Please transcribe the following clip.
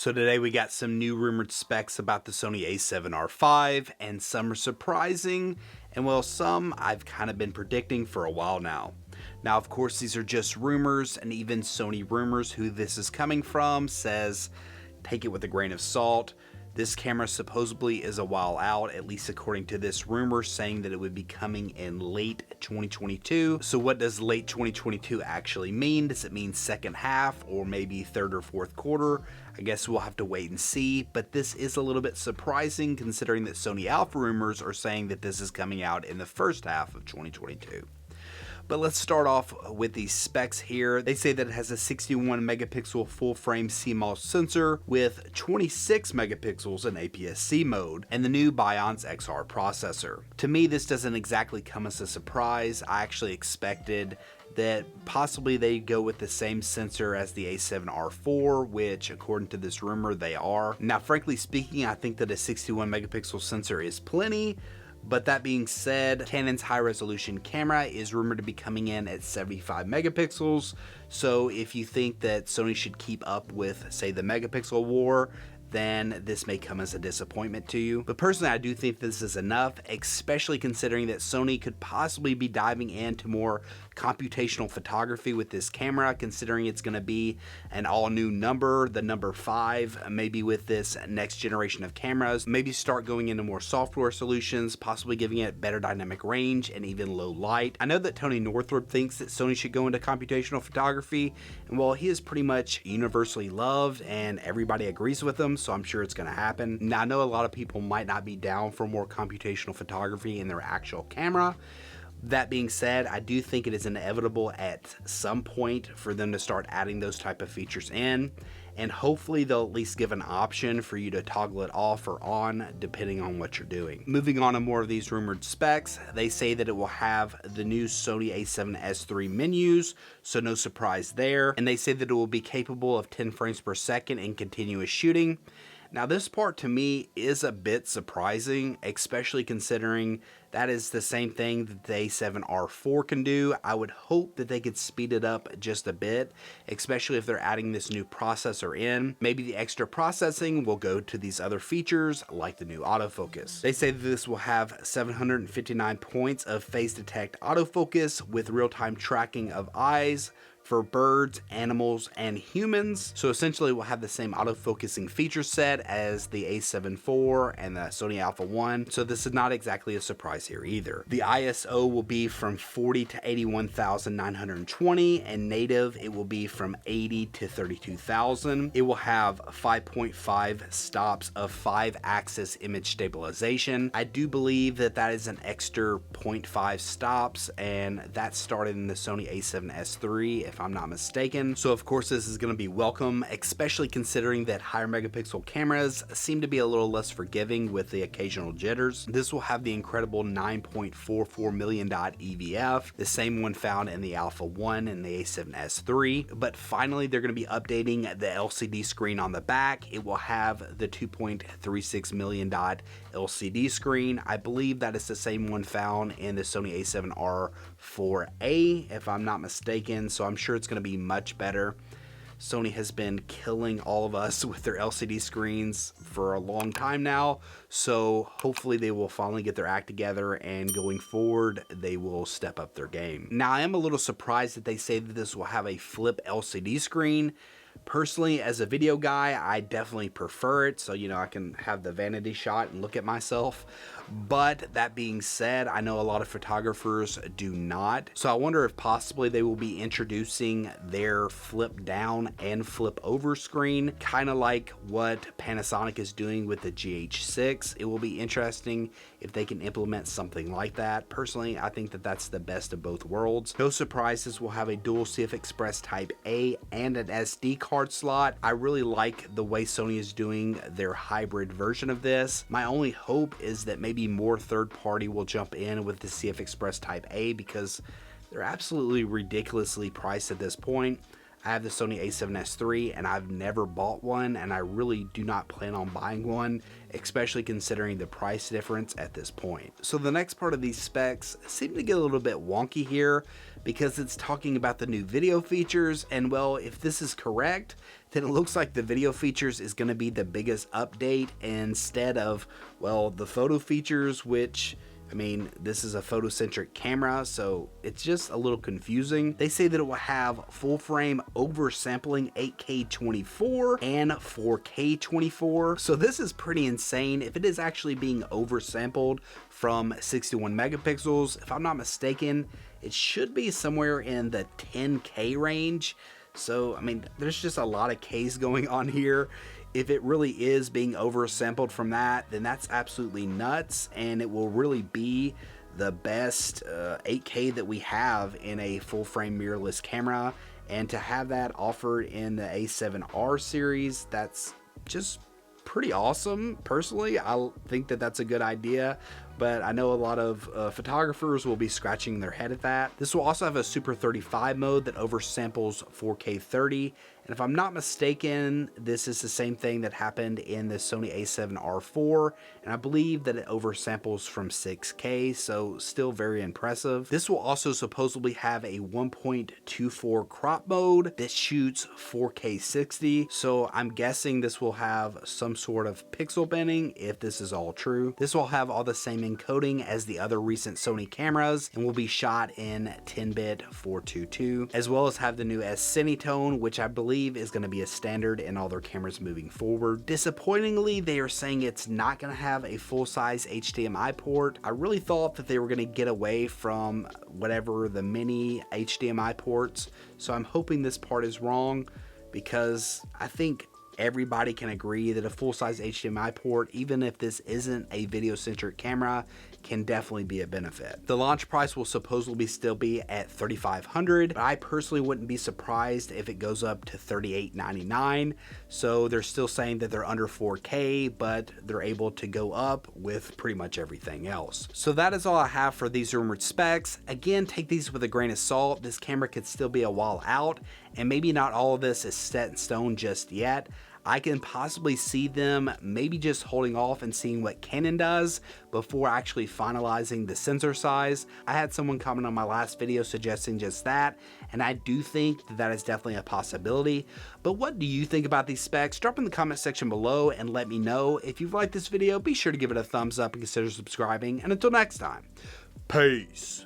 So today we got some new rumored specs about the Sony A7R V, and some are surprising, and well, some I've kind of been predicting for a while now. Now, of course, these are just rumors, and even Sony Rumors, who this is coming from, says take it with a grain of salt. This camera supposedly is a while out, at least according to this rumor, saying that it would be coming in late 2022. So what does late 2022 actually mean? Does it mean second half or maybe third or fourth quarter? I guess we'll have to wait and see, but this is a little bit surprising considering that Sony Alpha Rumors are saying that this is coming out in the first half of 2022. But let's start off with these specs here. They say that it has a 61 megapixel full frame CMOS sensor with 26 megapixels in APS-C mode and the new Bionz XR processor. To me, this doesn't exactly come as a surprise. I actually expected that possibly they'd go with the same sensor as the A7R IV, which according to this rumor, they are. Now, frankly speaking, I think that a 61 megapixel sensor is plenty. But that being said, Canon's high-resolution camera is rumored to be coming in at 75 megapixels, so if you think that Sony should keep up with, say, the megapixel war, then this may come as a disappointment to you. But personally, I do think this is enough, especially considering that Sony could possibly be diving into more computational photography with this camera, considering it's going to be an all-new number, the number 5, maybe with this next generation of cameras, maybe start going into more software solutions, possibly giving it better dynamic range and even low light. I know that Tony Northrup thinks that Sony should go into computational photography, and while he is pretty much universally loved and everybody agrees with him, so I'm sure it's going to happen. Now, I know a lot of people might not be down for more computational photography in their actual camera. That being said, I do think it is inevitable at some point for them to start adding those type of features in, and hopefully they'll at least give an option for you to toggle it off or on depending on what you're doing. Moving on to more of these rumored specs, they say that it will have the new Sony A7S III menus, so no surprise there, and they say that it will be capable of 10 frames per second in continuous shooting. Now, this part to me is a bit surprising, especially considering that is the same thing that the A7R IV can do. I would hope that they could speed it up just a bit, especially if they're adding this new processor in. Maybe the extra processing will go to these other features like the new autofocus. They say that this will have 759 points of phase detect autofocus with real-time tracking of eyes for birds, animals, and humans. So essentially we'll have the same autofocusing feature set as the A7 IV and the Sony Alpha 1. So this is not exactly a surprise here either. The ISO will be from 40 to 81,920, and native it will be from 80 to 32,000. It will have 5.5 stops of 5-axis image stabilization. I do believe that that is an extra 0.5 stops, and that started in the Sony A7S III, if I'm not mistaken. So of course this is going to be welcome, especially considering that higher megapixel cameras seem to be a little less forgiving with the occasional jitters. This will have the incredible 9.44 million dot EVF, the same one found in the Alpha 1 and the A7S III. But finally, they're going to be updating the LCD screen on the back. It will have the 2.36 million dot LCD screen. I believe that is the same one found in the Sony A7R IV, if I'm not mistaken, so I'm sure it's going to be much better. Sony has been killing all of us with their LCD screens for a long time now, so hopefully they will finally get their act together, and going forward they will step up their game. Now, I am a little surprised that they say that this will have a flip LCD screen. Personally, as a video guy, I definitely prefer it, so I can have the vanity shot and look at myself. But that being said, I know a lot of photographers do not, so I wonder if possibly they will be introducing their flip down and flip over screen, kind of like what Panasonic is doing with the GH6. It will be interesting if they can implement something like that. Personally, I think that that's the best of both worlds. No surprises, we'll have a dual CF Express Type A and an SD card slot. I really like the way Sony is doing their hybrid version of this. My only hope is that maybe more third party will jump in with the CF Express Type A, because they're absolutely ridiculously priced at this point. I have the Sony A7S III and I've never bought one, and I really do not plan on buying one, especially considering the price difference at this point. So the next part of these specs seem to get a little bit wonky here because it's talking about the new video features, and well, if this is correct, then it looks like the video features is going to be the biggest update instead of, well, the photo features, which, I mean, this is a photocentric camera, so it's just a little confusing. They say that it will have full frame oversampling 8K 24 and 4K 24. So this is pretty insane. If it is actually being oversampled from 61 megapixels, if I'm not mistaken, it should be somewhere in the 10K range. So, I mean, there's just a lot of Ks going on here. If it really is being oversampled from that, then that's absolutely nuts, and it will really be the best 8K that we have in a full frame mirrorless camera. And to have that offered in the A7R series, that's just pretty awesome. Personally, I think that that's a good idea, but I know a lot of photographers will be scratching their head at that. This will also have a Super 35 mode that oversamples 4K 30, and if I'm not mistaken, this is the same thing that happened in the Sony A7R IV, and I believe that it oversamples from 6K, so still very impressive. This will also supposedly have a 1.24 crop mode that shoots 4K 60, so I'm guessing this will have some sort of pixel binning if this is all true. This will have all the same encoding as the other recent Sony cameras and will be shot in 10-bit 422, as well as have the new S-Cinetone, which I believe is going to be a standard in all their cameras moving forward. Disappointingly, they are saying it's not going to have a full-size HDMI port. I really thought that they were going to get away from whatever the mini HDMI ports, so I'm hoping this part is wrong, because I think everybody can agree that a full-size HDMI port, even if this isn't a video-centric camera, can definitely be a benefit. The launch price will supposedly still be at $3,500, but I personally wouldn't be surprised if it goes up to $3,899. So they're still saying that they're under 4K, but they're able to go up with pretty much everything else. So that is all I have for these rumored specs. Again, take these with a grain of salt. This camera could still be a while out, and maybe not all of this is set in stone just yet. I can possibly see them maybe just holding off and seeing what Canon does before actually finalizing the sensor size. I had someone comment on my last video suggesting just that, and I do think that that is definitely a possibility. But what do you think about these specs? Drop in the comment section below and let me know. If you've liked this video, be sure to give it a thumbs up and consider subscribing. And until next time, peace.